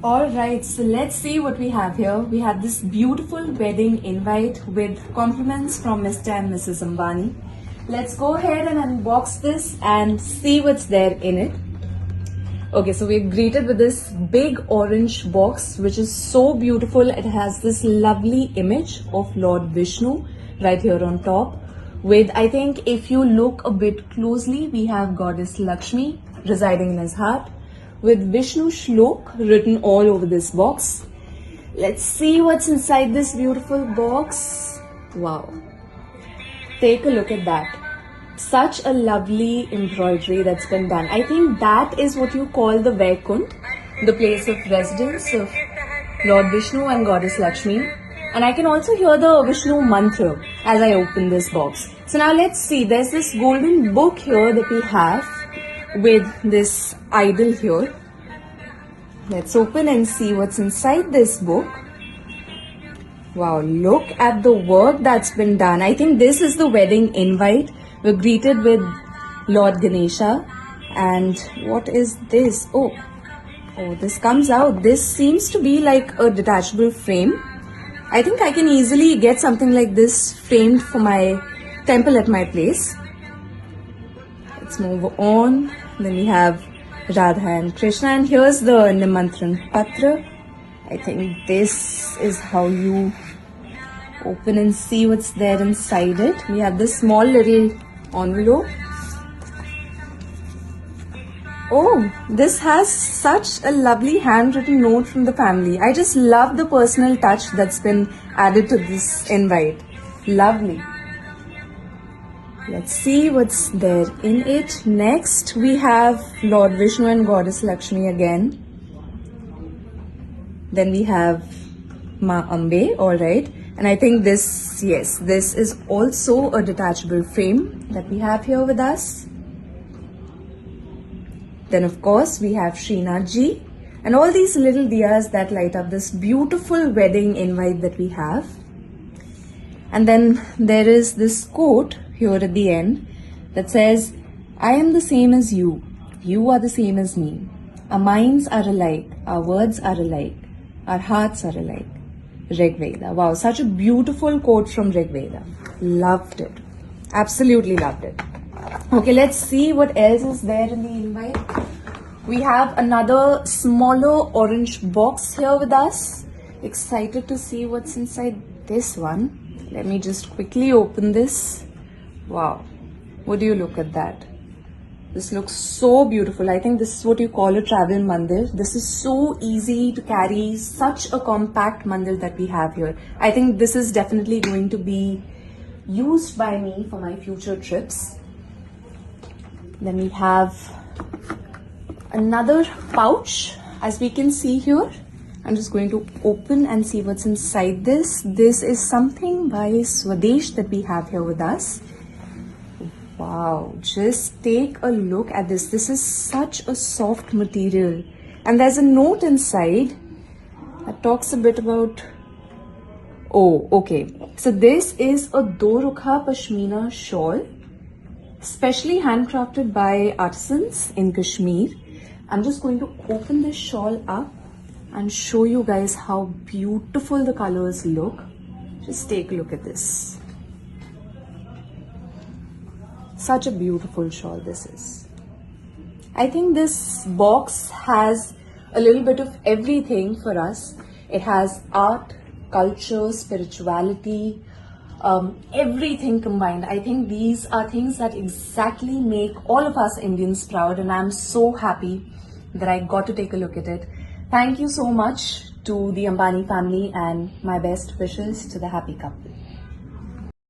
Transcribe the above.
Alright, so let's see what we have here. We have this beautiful wedding invite with compliments from Mr. and Mrs. Ambani. Let's go ahead and unbox this and see what's there in it. Okay, so we're greeted with this big orange box, which is so beautiful. It has this lovely image of Lord Vishnu right here on top. With, I think, if you look a bit closely, we have Goddess Lakshmi residing in his heart, with Vishnu Shlok written all over this box. Let's see what's inside this beautiful box. Wow. Take a look at that. Such a lovely embroidery that's been done. I think that is what you call the Vaikunth, the place of residence of Lord Vishnu and Goddess Lakshmi. And I can also hear the Vishnu mantra as I open this box. So now let's see. There's this golden book here that we have with this idol here. Let's open and see what's inside this book. Wow, look at the work that's been done. I think this is the wedding invite. We're greeted with Lord Ganesha. And what is this? Oh, this comes out. This seems to be like a detachable frame. I think I can easily get something like this framed for my temple at my place. Let's move on. Then we have Radha and Krishna, and here's the Nimantran Patra. I think this is how you open and see what's there inside it. We have this small little envelope. Oh, this has such a lovely handwritten note from the family. I just love the personal touch that's been added to this invite. Lovely. Let's see what's there in it. Next, we have Lord Vishnu and Goddess Lakshmi again. Then we have Ma Ambe, alright. And I think this, yes, this is also a detachable frame that we have here with us. Then of course, we have Srinath Ji and all these little diyas that light up this beautiful wedding invite that we have. And then there is this quote here at the end that says, I am the same as you. You are the same as me. Our minds are alike. Our words are alike. Our hearts are alike. Rig Veda. Wow, such a beautiful quote from Rig Veda. Loved it. Absolutely loved it. Okay, let's see what else is there in the invite. We have another smaller orange box here with us. Excited to see what's inside this one. Let me just quickly open this. Wow, would you look at that? This looks so beautiful. I think this is what you call a travel mandir. This is so easy to carry, such a compact mandir that we have here. I think this is definitely going to be used by me for my future trips. Then we have another pouch, as we can see here. I'm just going to open and see what's inside this. This is something by Swadesh that we have here with us. Wow, just take a look at this. This is such a soft material. And there's a note inside that talks a bit about... Oh, okay. So this is a Dorukha Pashmina shawl, specially handcrafted by artisans in Kashmir. I'm just going to open this shawl up and show you guys how beautiful the colors look. Just take a look at this. Such a beautiful shawl this is. I think this box has a little bit of everything for us. It has art, culture, spirituality, everything combined. I think these are things that exactly make all of us Indians proud, and I'm so happy that I got to take a look at it. Thank you so much to the Ambani family, and my best wishes to the happy couple.